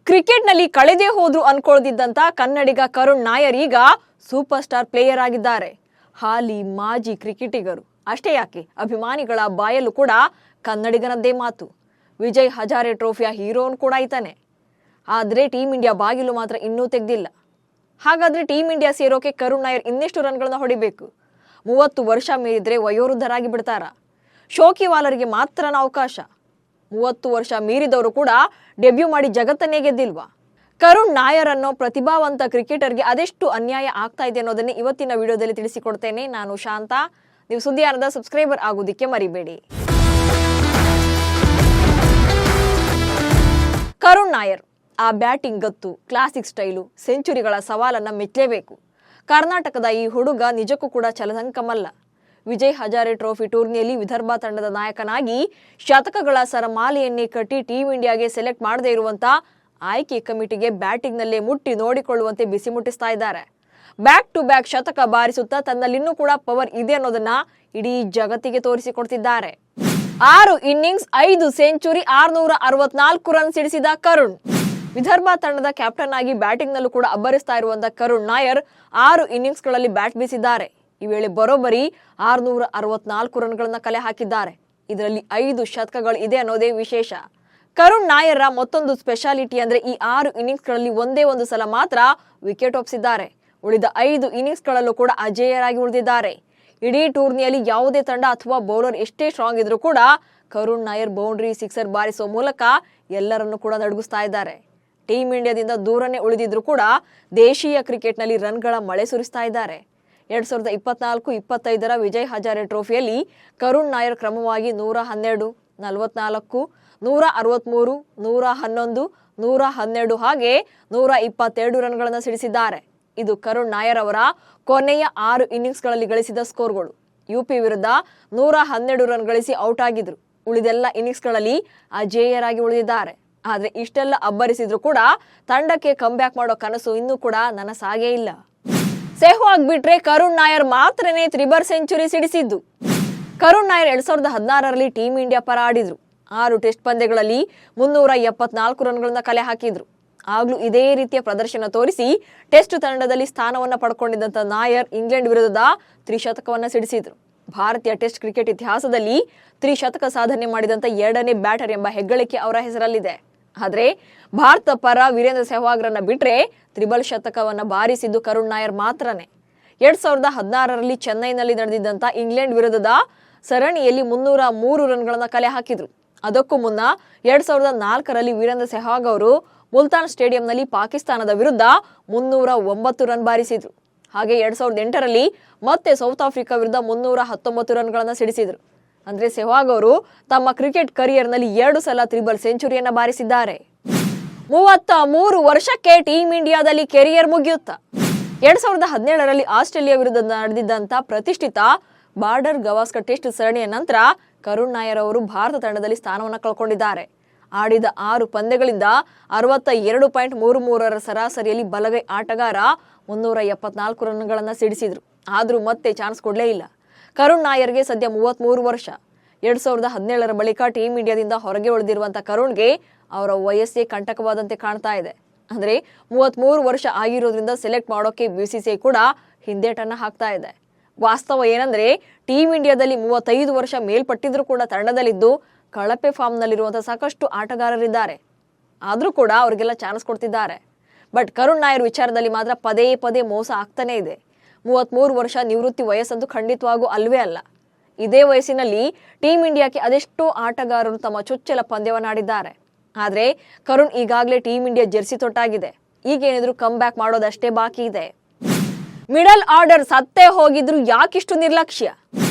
ಕ್ರಿಕೆಟ್ನಲ್ಲಿ ಕಳೆದೇ ಹೋದ್ರು ಅನ್ಕೊಳ್ಳದಿದ್ದಂತ ಕನ್ನಡಿಗ ಕರುಣ್ ನಾಯರ್ ಈಗ ಸೂಪರ್ ಸ್ಟಾರ್ ಪ್ಲೇಯರ್ ಆಗಿದ್ದಾರೆ. ಹಾಲಿ ಮಾಜಿ ಕ್ರಿಕೆಟಿಗರು ಅಷ್ಟೇ ಯಾಕೆ, ಅಭಿಮಾನಿಗಳ ಬಾಯಲ್ಲೂ ಕೂಡ ಕನ್ನಡಿಗನದ್ದೇ ಮಾತು. ವಿಜಯ್ ಹಜಾರೆ ಟ್ರೋಫಿಯ ಹೀರೋನ್ ಕೂಡ ಇದ್ದಾನೆ. ಆದರೆ ಟೀಮ್ ಇಂಡಿಯಾ ಬಾಗಿಲು ಮಾತ್ರ ಇನ್ನೂ ತೆಗೆದಿಲ್ಲ. ಹಾಗಾದ್ರೆ ಟೀಮ್ ಇಂಡಿಯಾ ಸೇರೋಕೆ ಕರುಣ್ ನಾಯರ್ ಇನ್ನೆಷ್ಟು ರನ್ಗಳನ್ನ ಹೊಡಿಬೇಕು? 30 ವರ್ಷ ಮೀರಿದ್ರೆ ವಯೋವೃದ್ಧರಾಗಿ ಬಿಡ್ತಾರ? ಶೋಕಿವಾಲರಿಗೆ ಮಾತ್ರನ ಅವಕಾಶ? 30 ವರ್ಷ ಮೀರಿದವರು ಕೂಡ ಡೆಬ್ಯೂ ಮಾಡಿ ಜಗತ್ತನ್ನೇ ಗೆದ್ದಿಲ್ವಾ? ಕರುಣ್ ನಾಯರ್ ಅನ್ನೋ ಪ್ರತಿಭಾವಂತ ಕ್ರಿಕೆಟರ್ಗೆ ಅದೆಷ್ಟು ಅನ್ಯಾಯ ಆಗ್ತಾ ಇದೆ ಅನ್ನೋದನ್ನೇ ಇವತ್ತಿನ ವಿಡಿಯೋದಲ್ಲಿ ತಿಳಿಸಿಕೊಡ್ತೇನೆ. ನಾನು ಶಾಂತ. ನೀವು ಸುದ್ದಿಯಾನದ ಸಬ್ಸ್ಕ್ರೈಬರ್ ಆಗೋದಿಕ್ಕೆ ಮರಿಬೇಡಿ. ಕರುಣ್ ನಾಯರ್ ಆ ಬ್ಯಾಟಿಂಗ್ ಗತ್ತು, ಕ್ಲಾಸಿಕ್ ಸ್ಟೈಲು, ಸೆಂಚುರಿಗಳ ಸವಾಲನ್ನ ಮೆಚ್ಚಲೇಬೇಕು. ಕರ್ನಾಟಕದ ಈ ಹುಡುಗ ನಿಜಕ್ಕೂ ಕೂಡ ಛಲಸಂಕಮಲ್ಲ. ವಿಜಯ್ ಹಜಾರೆ ಟ್ರೋಫಿ ಟೂರ್ನಿಯಲ್ಲಿ ವಿದರ್ಭ ತಂಡದ ನಾಯಕನಾಗಿ ಶತಕಗಳ ಸರಮಾಲೆಯನ್ನೇ ಕಟ್ಟಿ ಟೀಮ್ ಇಂಡಿಯಾಗೆ ಸೆಲೆಕ್ಟ್ ಮಾಡದೇ ಇರುವಂತ ಆಯ್ಕೆ ಕಮಿಟಿಗೆ ಬ್ಯಾಟಿಂಗ್ನಲ್ಲೇ ಮುಟ್ಟಿ ನೋಡಿಕೊಳ್ಳುವಂತೆ ಬಿಸಿ ಮುಟ್ಟಿಸ್ತಾ ಇದ್ದಾರೆ. ಬ್ಯಾಕ್ ಟು ಬ್ಯಾಕ್ ಶತಕ ಬಾರಿಸುತ್ತಾ ತನ್ನಲ್ಲಿನ್ನೂ ಕೂಡ ಪವರ್ ಇದೆ ಅನ್ನೋದನ್ನ ಇಡೀ ಜಗತ್ತಿಗೆ ತೋರಿಸಿಕೊಡ್ತಿದ್ದಾರೆ. 6 ಇನ್ನಿಂಗ್ಸ್, 5 ಸೆಂಚುರಿ, 664 ರನ್ ಸಿಡಿಸಿದ ಕರುಣ್. ವಿದರ್ಭ ತಂಡದ ಕ್ಯಾಪ್ಟನ್ ಆಗಿ ಬ್ಯಾಟಿಂಗ್ ನಲ್ಲೂ ಕೂಡ ಅಬ್ಬರಿಸ್ತಾ ಇರುವಂತಹ ಕರುಣ್ ನಾಯರ್ 6 ಇನ್ನಿಂಗ್ಸ್ಗಳಲ್ಲಿ ಬ್ಯಾಟ್ ಬೀಸಿದ್ದಾರೆ. ಈ ವೇಳೆ ಬರೋಬ್ಬರಿ 664 ರನ್ಗಳನ್ನ ಕಲೆ ಹಾಕಿದ್ದಾರೆ. ಇದರಲ್ಲಿ 5 ಶತಕಗಳು ಇದೆ ಅನ್ನೋದೇ ವಿಶೇಷ. ಕರುಣ್ ನಾಯರ್ ಮತ್ತೊಂದು ಸ್ಪೆಷಾಲಿಟಿ ಅಂದ್ರೆ ಈ 6 ಇನ್ನಿಂಗ್ಸ್ಗಳಲ್ಲಿ ಒಂದೇ ಒಂದು ಸಲ ಮಾತ್ರ ವಿಕೆಟ್ ಒಪ್ಪಿಸಿದ್ದಾರೆ. ಉಳಿದ 5 ಇನ್ನಿಂಗ್ಸ್ಗಳಲ್ಲೂ ಕೂಡ ಅಜೇಯರಾಗಿ ಉಳಿದಿದ್ದಾರೆ. ಇಡೀ ಟೂರ್ನಿಯಲ್ಲಿ ಯಾವುದೇ ತಂಡ ಅಥವಾ ಬೌಲರ್ ಎಷ್ಟೇ ಸ್ಟ್ರಾಂಗ್ ಇದ್ರೂ ಕೂಡ ಕರುಣ್ ನಾಯರ್ ಬೌಂಡ್ರಿ, ಸಿಕ್ಸರ್ ಬಾರಿಸುವ ಮೂಲಕ ಎಲ್ಲರನ್ನು ಕೂಡ ನಡುಗಿಸ್ತಾ ಇದ್ದಾರೆ. ಟೀಮ್ ಇಂಡಿಯಾದಿಂದ ದೂರನೇ ಉಳಿದಿದ್ರು ಕೂಡ ದೇಶೀಯ ಕ್ರಿಕೆಟ್ನಲ್ಲಿ ರನ್ಗಳ ಮಳೆ ಸುರಿಸ್ತಾ ಇದ್ದಾರೆ. 2024-25ರ ವಿಜಯ್ ಹಜಾರೆ ಟ್ರೋಫಿಯಲ್ಲಿ ಕರುಣ್ ನಾಯರ್ ಕ್ರಮವಾಗಿ 112, 44, 163, 111, 112 ಹಾಗೆ 122 ರನ್ಗಳನ್ನು ಸಿಡಿಸಿದ್ದಾರೆ. ಇದು ಕರುಣ್ ನಾಯರ್ ಅವರ ಕೊನೆಯ 6 ಇನ್ನಿಂಗ್ಸ್ಗಳಲ್ಲಿ ಗಳಿಸಿದ ಸ್ಕೋರ್ಗಳು. ಯುಪಿ ವಿರುದ್ಧ 112 ರನ್ ಗಳಿಸಿ ಔಟ್ ಆಗಿದ್ರು. ಉಳಿದೆಲ್ಲ ಇನ್ನಿಂಗ್ಸ್ಗಳಲ್ಲಿ ಅಜೇಯರಾಗಿ ಉಳಿದಿದ್ದಾರೆ. ಆದ್ರೆ ಇಷ್ಟೆಲ್ಲ ಅಬ್ಬರಿಸಿದ್ರು ಕೂಡ ತಂಡಕ್ಕೆ ಕಮ್ಬ್ಯಾಕ್ ಮಾಡೋ ಕನಸು ಇನ್ನೂ ಕೂಡ ನನಸಾಗೇ ಇಲ್ಲ. ಸೆಹ್ವಾಗ್ ಬಿಟ್ರೆ ಕರುಣ್ ನಾಯರ್ ಮಾತ್ರನೇ ತ್ರಿಬಲ್ ಸೆಂಚುರಿ ಸಿಡಿಸಿದ್ದು. ಕರುಣ್ ನಾಯರ್ 2016ರಲ್ಲಿ ಟೀಮ್ ಇಂಡಿಯಾ ಪರ ಆಡಿದ್ರು. 6 ಟೆಸ್ಟ್ ಪಂದ್ಯಗಳಲ್ಲಿ 374 ರನ್ಗಳನ್ನ ಕಲೆ ಹಾಕಿದ್ರು. ಆಗ್ಲೂ ಇದೇ ರೀತಿಯ ಪ್ರದರ್ಶನ ತೋರಿಸಿ ಟೆಸ್ಟ್ ತಂಡದಲ್ಲಿ ಸ್ಥಾನವನ್ನ ಪಡ್ಕೊಂಡಿದ್ದಂತ ನಾಯರ್ ಇಂಗ್ಲೆಂಡ್ ವಿರುದ್ಧದ ತ್ರಿಶತಕವನ್ನ ಸಿಡಿಸಿದ್ರು. ಭಾರತೀಯ ಟೆಸ್ಟ್ ಕ್ರಿಕೆಟ್ ಇತಿಹಾಸದಲ್ಲಿ ತ್ರಿಶತಕ ಸಾಧನೆ ಮಾಡಿದಂತ 2ನೇ ಬ್ಯಾಟರ್ ಎಂಬ ಹೆಗ್ಗಳಿಕೆ ಅವರ ಹೆಸರಲ್ಲಿದೆ. ಆದ್ರೆ ಭಾರತ ಪರ ವೀರೇಂದ್ರ ಸೆಹ್ವಾಗ್ರನ್ನ ಬಿಟ್ರೆ ತ್ರಿಬಲ್ ಶತಕವನ್ನ ಬಾರಿಸಿದ್ದು ಕರುಣ್ ನಾಯರ್ ಮಾತ್ರನೇ. 2016ರಲ್ಲಿ ಚೆನ್ನೈನಲ್ಲಿ ನಡೆದಿದ್ದಂತ ಇಂಗ್ಲೆಂಡ್ ವಿರುದ್ಧದ ಸರಣಿಯಲ್ಲಿ 303 ರನ್ಗಳನ್ನ ಕಲೆ ಹಾಕಿದ್ರು. ಅದಕ್ಕೂ ಮುನ್ನ 2004ರಲ್ಲಿ ವೀರೇಂದ್ರ ಸೆಹ್ವಾಗ್ ಅವರು ಮುಲ್ತಾನ್ ಸ್ಟೇಡಿಯಂನಲ್ಲಿ ಪಾಕಿಸ್ತಾನದ ವಿರುದ್ಧ 309 ರನ್ ಬಾರಿಸಿದ್ರು. ಹಾಗೆ 2008ರಲ್ಲಿ ಮತ್ತೆ ಸೌತ್ ಆಫ್ರಿಕಾ ವಿರುದ್ಧ 319 ರನ್ಗಳನ್ನ ಸಿಡಿಸಿದ್ರು. ಅಂದ್ರೆ ಸೆಹ್ವಾಗ್ ಅವರು ತಮ್ಮ ಕ್ರಿಕೆಟ್ ಕರಿಯರ್ನಲ್ಲಿ 2 ಸಲ ತ್ರಿಬಲ್ ಸೆಂಚುರಿಯನ್ನ ಬಾರಿಸಿದ್ದಾರೆ. 33 ವರ್ಷಕ್ಕೆ ಟೀಮ್ ಇಂಡಿಯಾದಲ್ಲಿ ಕೆರಿಯರ್ ಮುಗಿಯುತ್ತಾ? 2017ರಲ್ಲಿ ಆಸ್ಟ್ರೇಲಿಯಾ ವಿರುದ್ಧ ನಡೆದಿದ್ದಂತ ಪ್ರತಿಷ್ಠಿತ ಬಾರ್ಡರ್ ಗವಾಸ್ಕರ್ ಟೆಸ್ಟ್ ಸರಣಿಯ ನಂತರ ಕರುಣ್ ನಾಯರ್ ಅವರು ಭಾರತ ತಂಡದಲ್ಲಿ ಸ್ಥಾನವನ್ನು ಕಳ್ಕೊಂಡಿದ್ದಾರೆ. ಆಡಿದ 6 ಪಂದ್ಯಗಳಿಂದ 62.33ರ ಸರಾಸರಿಯಲ್ಲಿ ಬಲಗೈ ಆಟಗಾರ 374 ರನ್ಗಳನ್ನ ಸಿಡಿಸಿದ್ರು. ಆದ್ರೂ ಮತ್ತೆ ಚಾನ್ಸ್ ಕೊಡ್ಲೇ ಇಲ್ಲ. ಕರುಣ್ ನಾಯರ್ಗೆ ಸದ್ಯ 33 ವರ್ಷ. 2017ರ ಬಳಿಕ ಟೀಮ್ ಇಂಡಿಯಾದಿಂದ ಹೊರಗೆ ಉಳಿದಿರುವಂತ ಕರುಣ್ಗೆ ಅವರ ವಯಸ್ಸೇ ಕಂಟಕವಾದಂತೆ ಕಾಣ್ತಾ ಇದೆ. ಅಂದ್ರೆ 33 ವರ್ಷ ಆಗಿರೋದ್ರಿಂದ ಸೆಲೆಕ್ಟ್ ಮಾಡೋಕೆ BCCI ಕೂಡ ಹಿಂದೇಟನ್ನ ಹಾಕ್ತಾ ಇದೆ. ವಾಸ್ತವ ಏನಂದ್ರೆ ಟೀಮ್ ಇಂಡಿಯಾದಲ್ಲಿ 35 ವರ್ಷ ಮೇಲ್ಪಟ್ಟಿದ್ರು ಕೂಡ ತಂಡದಲ್ಲಿದ್ದು ಕಳಪೆ ಫಾರ್ಮ್ ನಲ್ಲಿರುವಂತಹ ಸಾಕಷ್ಟು ಆಟಗಾರರಿದ್ದಾರೆ. ಆದ್ರೂ ಕೂಡ ಅವ್ರಿಗೆಲ್ಲ ಚಾನ್ಸ್ ಕೊಡ್ತಿದ್ದಾರೆ. ಬಟ್ ಕರುಣ್ ನಾಯರ್ ವಿಚಾರದಲ್ಲಿ ಮಾತ್ರ ಪದೇ ಪದೇ ಮೋಸ ಆಗ್ತಾನೆ ಇದೆ. 33 ವರ್ಷ ನಿವೃತ್ತಿ ವಯಸ್ಸಂತೂ ಖಂಡಿತವಾಗೂ ಅಲ್ವೇ ಅಲ್ಲ. ಇದೇ ವಯಸ್ಸಿನಲ್ಲಿ ಟೀಮ್ ಇಂಡಿಯಾಕ್ಕೆ ಅದೆಷ್ಟೋ ಆಟಗಾರರು ತಮ್ಮ ಚೊಚ್ಚಲ ಪಂದ್ಯವನ್ನಾಡಿದ್ದಾರೆ. ಆದ್ರೆ ಕರುಣ್ ಈಗಾಗಲೇ ಟೀಮ್ ಇಂಡಿಯಾ ಜೆರ್ಸಿ ತೊಟ್ಟಾಗಿದೆ. ಈಗೇನಿದ್ರು ಕಮ್ ಬ್ಯಾಕ್ ಮಾಡೋದಷ್ಟೇ ಬಾಕಿ ಇದೆ. ಮಿಡಲ್ ಆರ್ಡರ್ ಸತ್ತೇ ಹೋಗಿದ್ರು ಯಾಕಿಷ್ಟು ನಿರ್ಲಕ್ಷ್ಯ?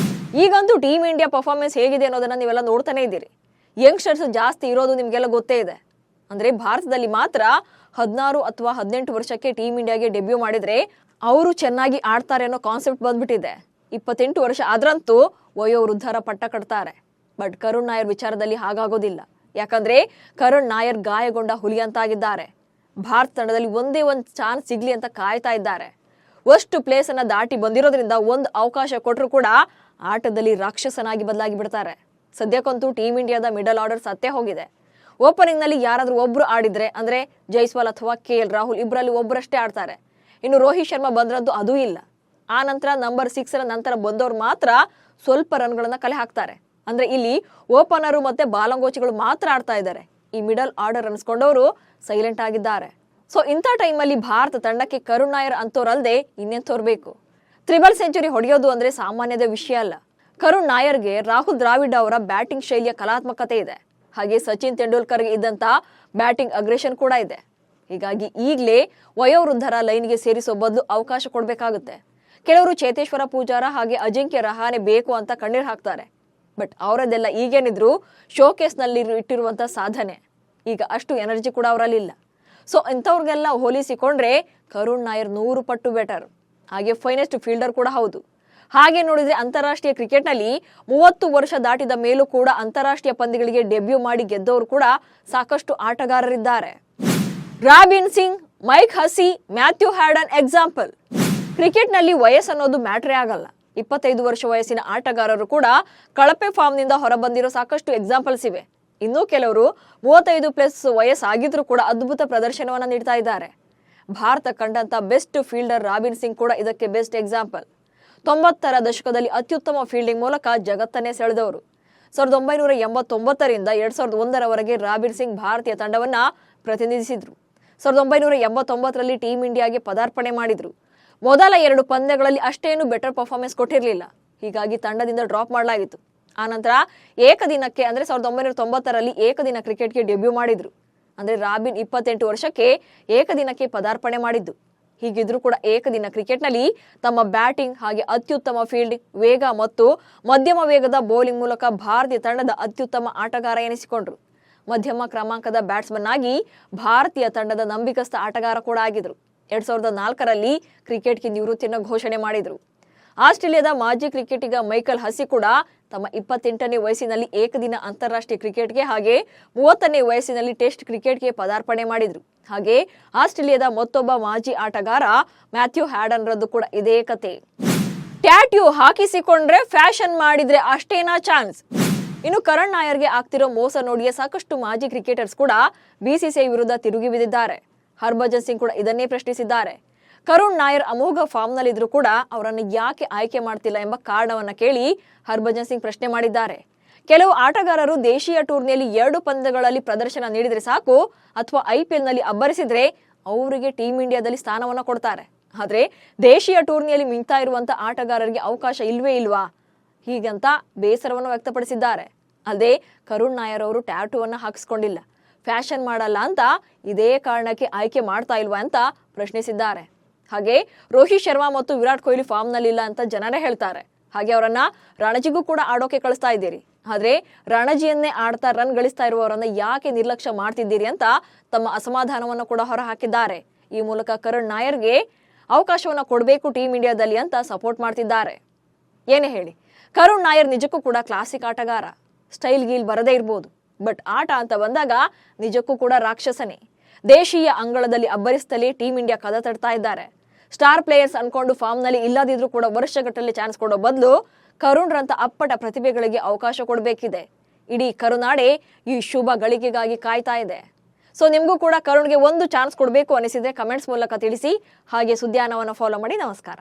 ಈಗಂತೂ ಟೀಮ್ ಇಂಡಿಯಾ ಪರ್ಫಾರ್ಮೆನ್ಸ್ ಹೇಗಿದೆ ಅನ್ನೋದನ್ನ ನೀವೆಲ್ಲ ನೋಡ್ತಾನೆ ಇದ್ದೀರಿ. ಯಂಗ್ಸ್ಟರ್ಸ್ ಜಾಸ್ತಿ ಇರೋದು ನಿಮ್ಗೆಲ್ಲ ಗೊತ್ತೇ ಇದೆ. ಅಂದ್ರೆ ಭಾರತದಲ್ಲಿ ಮಾತ್ರ 16 ಅಥವಾ 18 ವರ್ಷಕ್ಕೆ ಟೀಮ್ ಇಂಡಿಯಾಗೆ ಡೆಬ್ಯೂ ಮಾಡಿದ್ರೆ ಅವರು ಚೆನ್ನಾಗಿ ಆಡ್ತಾರೆ ಅನ್ನೋ ಕಾನ್ಸೆಪ್ಟ್ ಬಂದ್ಬಿಟ್ಟಿದೆ. 28 ವರ್ಷ ಆದ್ರಂತೂ ವಯೋವೃದ್ಧರ ಪಟ್ಟ ಕಟ್ತಾರೆ. ಬಟ್ ಕರುಣ್ ನಾಯರ್ ವಿಚಾರದಲ್ಲಿ ಹಾಗಾಗೋದಿಲ್ಲ. ಯಾಕಂದ್ರೆ ಕರುಣ್ ನಾಯರ್ ಗಾಯಗೊಂಡ ಹುಲಿ ಅಂತಾಗಿದ್ದಾರೆ. ಭಾರತ ತಂಡದಲ್ಲಿ ಒಂದೇ ಒಂದು ಚಾನ್ಸ್ ಸಿಗ್ಲಿ ಅಂತ ಕಾಯ್ತಾ ಇದ್ದಾರೆ. ಅಷ್ಟು ಪ್ಲೇಸ್ ಅನ್ನ ದಾಟಿ ಬಂದಿರೋದ್ರಿಂದ ಒಂದು ಅವಕಾಶ ಕೊಟ್ಟರು ಕೂಡ ಆಟದಲ್ಲಿ ರಾಕ್ಷಸನಾಗಿ ಬದಲಾಗಿ ಬಿಡ್ತಾರೆ. ಸದ್ಯಕ್ಕಂತೂ ಟೀಮ್ ಇಂಡಿಯಾದ ಮಿಡಲ್ ಆರ್ಡರ್ ಸತ್ತೇ ಹೋಗಿದೆ. ಓಪನಿಂಗ್ ನಲ್ಲಿ ಯಾರಾದ್ರೂ ಒಬ್ರು ಆಡಿದ್ರೆ ಅಂದ್ರೆ ಜೈಸ್ವಾಲ್ ಅಥವಾ KL ರಾಹುಲ್ ಇಬ್ಬರಲ್ಲಿ ಒಬ್ಬರಷ್ಟೇ ಆಡ್ತಾರೆ. ಇನ್ನು ರೋಹಿತ್ ಶರ್ಮಾ ಬಂದ್ರದ್ದು ಅದೂ ಇಲ್ಲ. ಆ ನಂತರ ನಂಬರ್ 6 ನಂತರ ಬಂದವರು ಮಾತ್ರ ಸ್ವಲ್ಪ ರನ್ಗಳನ್ನ ಕಲೆ ಹಾಕ್ತಾರೆ. ಅಂದ್ರೆ ಇಲ್ಲಿ ಓಪನರು ಮತ್ತೆ ಬಾಲಂಗೋಚಿಗಳು ಮಾತ್ರ ಆಡ್ತಾ ಇದ್ದಾರೆ. ಈ ಮಿಡಲ್ ಆರ್ಡರ್ ಅನ್ಸ್ಕೊಂಡವರು ಸೈಲೆಂಟ್ ಆಗಿದ್ದಾರೆ. ಸೊ ಇಂಥ ಟೈಮಲ್ಲಿ ಭಾರತ ತಂಡಕ್ಕೆ ಕರುಣ್ ನಾಯರ್ ಅಂತೋರಲ್ದೆ ಇನ್ನೆಂತೋರ್ ಬೇಕು. ತ್ರಿಬಲ್ ಸೆಂಚುರಿ ಹೊಡೆಯೋದು ಅಂದ್ರೆ ಸಾಮಾನ್ಯದ ವಿಷಯ ಅಲ್ಲ. ಕರುಣ್ ನಾಯರ್ಗೆ ರಾಹುಲ್ ದ್ರಾವಿಡ್ ಅವರ ಬ್ಯಾಟಿಂಗ್ ಶೈಲಿಯ ಕಲಾತ್ಮಕತೆ ಇದೆ. ಹಾಗೆ ಸಚಿನ್ ತೆಂಡೂಲ್ಕರ್ಗೆ ಇದ್ದಂತ ಬ್ಯಾಟಿಂಗ್ ಅಗ್ರೆಷನ್ ಕೂಡ ಇದೆ. ಹೀಗಾಗಿ ಈಗಲೇ ವಯೋವೃದ್ಧರ ಲೈನ್ಗೆ ಸೇರಿಸೋ ಬದಲು ಅವಕಾಶ ಕೊಡಬೇಕಾಗುತ್ತೆ. ಕೆಲವರು ಚೇತೇಶ್ವರ ಪೂಜಾರ ಹಾಗೆ ಅಜಿಂಕ್ಯ ರಹಾನೆ ಬೇಕು ಅಂತ ಕಣ್ಣೀರು ಹಾಕ್ತಾರೆ. ಬಟ್ ಅವರದೆಲ್ಲ ಈಗೇನಿದ್ರು ಶೋಕೇಸ್ನಲ್ಲಿ ಇಟ್ಟಿರುವಂತ ಸಾಧನೆ. ಈಗ ಅಷ್ಟು ಎನರ್ಜಿ ಕೂಡ ಅವರಲ್ಲಿಲ್ಲ. ಸೊ ಇಂಥವ್ರಿಗೆಲ್ಲ ಹೋಲಿಸಿಕೊಂಡ್ರೆ ಕರುಣ್ ನಾಯರ್ 100 ಪಟ್ಟು ಬೆಟರ್. ಹಾಗೆ ಫೈನೆಸ್ಟ್ ಫೀಲ್ಡರ್ ಕೂಡ ಹೌದು. ಹಾಗೆ ನೋಡಿದ್ರೆ ಅಂತಾರಾಷ್ಟ್ರೀಯ ಕ್ರಿಕೆಟ್ನಲ್ಲಿ 30 ವರ್ಷ ದಾಟಿದ ಮೇಲೂ ಕೂಡ ಅಂತಾರಾಷ್ಟ್ರೀಯ ಪಂದ್ಯಗಳಿಗೆ ಡೆಬ್ಯೂ ಮಾಡಿ ಗೆದ್ದವರು ಕೂಡ ಸಾಕಷ್ಟು ಆಟಗಾರರಿದ್ದಾರೆ. ರಾಬಿನ್ ಸಿಂಗ್, ಮೈಕ್ ಹಸಿ, ಮ್ಯಾಥ್ಯೂ ಹ್ಯಾಡನ್ ಎಕ್ಸಾಂಪಲ್. ಕ್ರಿಕೆಟ್ನಲ್ಲಿ ವಯಸ್ಸನ್ನೋದು ಮ್ಯಾಟ್ರೇ ಆಗಲ್ಲ. 25 ವರ್ಷ ವಯಸ್ಸಿನ ಆಟಗಾರರು ಕೂಡ ಕಳಪೆ ಫಾರ್ಮ್ನಿಂದ ಹೊರಬಂದಿರೋ ಸಾಕಷ್ಟು ಎಕ್ಸಾಂಪಲ್ಸ್ ಇವೆ. ಇನ್ನೂ ಕೆಲವರು 35+ ವಯಸ್ಸಾಗಿದ್ರು ಕೂಡ ಅದ್ಭುತ ಪ್ರದರ್ಶನವನ್ನ ನೀಡ್ತಾ ಇದ್ದಾರೆ. ಭಾರತ ಕಂಡಂತ ಬೆಸ್ಟ್ ಫೀಲ್ಡರ್ ರಾಬಿನ್ ಸಿಂಗ್ ಕೂಡ ಇದಕ್ಕೆ ಬೆಸ್ಟ್ ಎಕ್ಸಾಂಪಲ್. 90ರ ದಶಕದಲ್ಲಿ ಅತ್ಯುತ್ತಮ ಫೀಲ್ಡಿಂಗ್ ಮೂಲಕ ಜಗತ್ತನ್ನೇ ಸೆಳೆದವರು. 1989ರಿಂದ 2001ರವರೆಗೆ ರಾಬಿನ್ ಸಿಂಗ್ ಭಾರತೀಯ ತಂಡವನ್ನ ಪ್ರತಿನಿಧಿಸಿದ್ರು. 1989ರಲ್ಲಿ ಟೀಮ್ ಇಂಡಿಯಾಗೆ ಪದಾರ್ಪಣೆ ಮಾಡಿದ್ರು. ಮೊದಲ 2 ಪಂದ್ಯಗಳಲ್ಲಿ ಅಷ್ಟೇನು ಬೆಟರ್ ಪರ್ಫಾರ್ಮೆನ್ಸ್ ಕೊಟ್ಟಿರಲಿಲ್ಲ. ಹೀಗಾಗಿ ತಂಡದಿಂದ ಡ್ರಾಪ್ ಮಾಡಲಾಗಿತ್ತು. ಆನಂತರ ಏಕದಿನಕ್ಕೆ ಅಂದ್ರೆ 1990ರಲ್ಲಿ ಏಕದಿನ ಕ್ರಿಕೆಟ್ಗೆ ಡೆಬ್ಯೂ ಮಾಡಿದ್ರು. ಅಂದ್ರೆ ರಾಬಿನ್ 28 ವರ್ಷಕ್ಕೆ ಏಕದಿನಕ್ಕೆ ಪದಾರ್ಪಣೆ ಮಾಡಿದ್ದು. ಹೀಗಿದ್ರೂ ಕೂಡ ಏಕದಿನ ಕ್ರಿಕೆಟ್ನಲ್ಲಿ ತಮ್ಮ ಬ್ಯಾಟಿಂಗ್ ಹಾಗೆ ಅತ್ಯುತ್ತಮ ಫೀಲ್ಡಿಂಗ್, ವೇಗ ಮತ್ತು ಮಧ್ಯಮ ವೇಗದ ಬೌಲಿಂಗ್ ಮೂಲಕ ಭಾರತೀಯ ತಂಡದ ಅತ್ಯುತ್ತಮ ಆಟಗಾರ ಎನಿಸಿಕೊಂಡ್ರು. ಮಧ್ಯಮ ಕ್ರಮಾಂಕದ ಬ್ಯಾಟ್ಸ್ಮನ್ ಆಗಿ ಭಾರತೀಯ ತಂಡದ ನಂಬಿಕಸ್ಥ ಆಟಗಾರ ಕೂಡ ಆಗಿದ್ರು. 2004ರಲ್ಲಿ ಕ್ರಿಕೆಟ್ಗೆ ನಿವೃತ್ತಿಯನ್ನು ಘೋಷಣೆ ಮಾಡಿದ್ರು. ಆಸ್ಟ್ರೇಲಿಯಾದ ಮಾಜಿ ಕ್ರಿಕೆಟಿಗ ಮೈಕಲ್ ಹಸಿ ಕೂಡ ತಮ್ಮ 28ನೇ ವಯಸ್ಸಿನಲ್ಲಿ ಏಕದಿನ ಅಂತಾರಾಷ್ಟ್ರೀಯ ಕ್ರಿಕೆಟ್ಗೆ ಹಾಗೆ 30ನೇ ವಯಸ್ಸಿನಲ್ಲಿ ಟೆಸ್ಟ್ ಕ್ರಿಕೆಟ್ಗೆ ಪದಾರ್ಪಣೆ ಮಾಡಿದ್ರು. ಹಾಗೆ ಆಸ್ಟ್ರೇಲಿಯಾದ ಮತ್ತೊಬ್ಬ ಮಾಜಿ ಆಟಗಾರ ಮ್ಯಾಥ್ಯೂ ಹ್ಯಾಡನ್ ರದ್ದು ಕೂಡ ಇದೇ ಕತೆ. ಟ್ಯಾಟ್ಯೂ ಹಾಕಿಸಿಕೊಂಡ್ರೆ ಫ್ಯಾಷನ್ ಮಾಡಿದ್ರೆ ಅಷ್ಟೇನಾ ಚಾನ್ಸ್? ಇನ್ನು ಕರುಣ್ ನಾಯರ್ಗೆ ಆಗ್ತಿರೋ ಮೋಸ ನೋಡಿಯೇ ಸಾಕಷ್ಟು ಮಾಜಿ ಕ್ರಿಕೆಟರ್ಸ್ ಕೂಡ BCCI ವಿರುದ್ಧ ತಿರುಗಿ ಬಿದ್ದಿದ್ದಾರೆ. ಹರ್ಭಜನ್ ಸಿಂಗ್ ಕೂಡ ಇದನ್ನೇ ಪ್ರಶ್ನಿಸಿದ್ದಾರೆ. ಕರುಣ್ ನಾಯರ್ ಅಮೋಘ ಫಾರ್ಮ್ನಲ್ಲಿದ್ರು ಕೂಡ ಅವರನ್ನು ಯಾಕೆ ಆಯ್ಕೆ ಮಾಡ್ತಿಲ್ಲ ಎಂಬ ಕಾರಣವನ್ನ ಕೇಳಿ ಹರ್ಭಜನ್ ಸಿಂಗ್ ಪ್ರಶ್ನೆ ಮಾಡಿದ್ದಾರೆ. ಕೆಲವು ಆಟಗಾರರು ದೇಶೀಯ ಟೂರ್ನಿಯಲ್ಲಿ 2 ಪಂದ್ಯಗಳಲ್ಲಿ ಪ್ರದರ್ಶನ ನೀಡಿದ್ರೆ ಸಾಕು ಅಥವಾ IPLನಲ್ಲಿ ಅಬ್ಬರಿಸಿದ್ರೆ ಅವರಿಗೆ ಟೀಮ್ ಇಂಡಿಯಾದಲ್ಲಿ ಸ್ಥಾನವನ್ನ ಕೊಡ್ತಾರೆ. ಆದ್ರೆ ದೇಶೀಯ ಟೂರ್ನಿಯಲ್ಲಿ ಮಿಂಗ್ತಾ ಇರುವಂತ ಆಟಗಾರರಿಗೆ ಅವಕಾಶ ಇಲ್ವೇ ಇಲ್ವಾ ಹೀಗಂತ ಬೇಸರವನ್ನು ವ್ಯಕ್ತಪಡಿಸಿದ್ದಾರೆ. ಅಲ್ಲದೆ ಕರುಣ್ ನಾಯರ್ ಅವರು ಟ್ಯಾಟೂವನ್ನ ಹಾಕಿಸ್ಕೊಂಡಿಲ್ಲ, ಫ್ಯಾಷನ್ ಮಾಡಲ್ಲ ಅಂತ ಇದೇ ಕಾರಣಕ್ಕೆ ಆಯ್ಕೆ ಮಾಡ್ತಾ ಇಲ್ವಾ ಅಂತ ಪ್ರಶ್ನಿಸಿದ್ದಾರೆ. ಹಾಗೆ ರೋಹಿತ್ ಶರ್ಮಾ ಮತ್ತು ವಿರಾಟ್ ಕೊಹ್ಲಿ ಫಾರ್ಮ್ ನಲ್ಲಿ ಇಲ್ಲ ಅಂತ ಜನರೇ ಹೇಳ್ತಾರೆ. ಹಾಗೆ ಅವರನ್ನ ರಣಜಿಗೂ ಕೂಡ ಆಡೋಕೆ ಕಳಿಸ್ತಾ ಇದ್ದೀರಿ. ಆದ್ರೆ ರಣಜಿಯನ್ನೇ ಆಡ್ತಾ ರನ್ ಗಳಿಸ್ತಾ ಇರುವವರನ್ನ ಯಾಕೆ ನಿರ್ಲಕ್ಷ್ಯ ಮಾಡ್ತಿದ್ದೀರಿ ಅಂತ ತಮ್ಮ ಅಸಮಾಧಾನವನ್ನು ಕೂಡ ಹೊರ ಹಾಕಿದ್ದಾರೆ. ಈ ಮೂಲಕ ಕರುಣ್ ನಾಯರ್ಗೆ ಅವಕಾಶವನ್ನ ಕೊಡಬೇಕು ಟೀಮ್ ಇಂಡಿಯಾದಲ್ಲಿ ಅಂತ ಸಪೋರ್ಟ್ ಮಾಡ್ತಿದ್ದಾರೆ. ಏನೇ ಹೇಳಿ, ಕರುಣ್ ನಾಯರ್ ನಿಜಕ್ಕೂ ಕೂಡ ಕ್ಲಾಸಿಕ್ ಆಟಗಾರ. ಸ್ಟೈಲ್ ಗೀಲ್ ಬರದೇ ಇರ್ಬೋದು, ಬಟ್ ಆಟ ಅಂತ ಬಂದಾಗ ನಿಜಕ್ಕೂ ಕೂಡ ರಾಕ್ಷಸನೇ. ದೇಶೀಯ ಅಂಗಳದಲ್ಲಿ ಅಬ್ಬರಿಸ್ತಲೇ ಟೀಮ್ ಇಂಡಿಯಾ ಕದ ತಡ್ತಾ ಇದ್ದಾರೆ. ಸ್ಟಾರ್ ಪ್ಲೇಯರ್ಸ್ ಅನ್ಕೊಂಡು ಫಾರ್ಮ್ ನಲ್ಲಿ ಇಲ್ಲದಿದ್ರು ಕೂಡ ವರ್ಷಗಟ್ಟಲೆ ಚಾನ್ಸ್ ಕೊಡೋ ಬದಲು ಕರುಣ್ ರಂತ ಅಪ್ಪಟ ಪ್ರತಿಭೆಗಳಿಗೆ ಅವಕಾಶ ಕೊಡಬೇಕಿದೆ. ಇಡೀ ಕರುನಾಡೆ ಈ ಶುಭ ಗಳಿಗೆಗಾಗಿ ಕಾಯ್ತಾ ಇದೆ. ಸೊ ನಿಮಗೂ ಕೂಡ ಕರುಣ್ಗೆ ಒಂದು ಚಾನ್ಸ್ ಕೊಡಬೇಕು ಅನಿಸಿದ್ರೆ ಕಮೆಂಟ್ಸ್ ಮೂಲಕ ತಿಳಿಸಿ. ಹಾಗೆ ಸುದ್ದಿಯಾನವನ್ನು ಫಾಲೋ ಮಾಡಿ. ನಮಸ್ಕಾರ.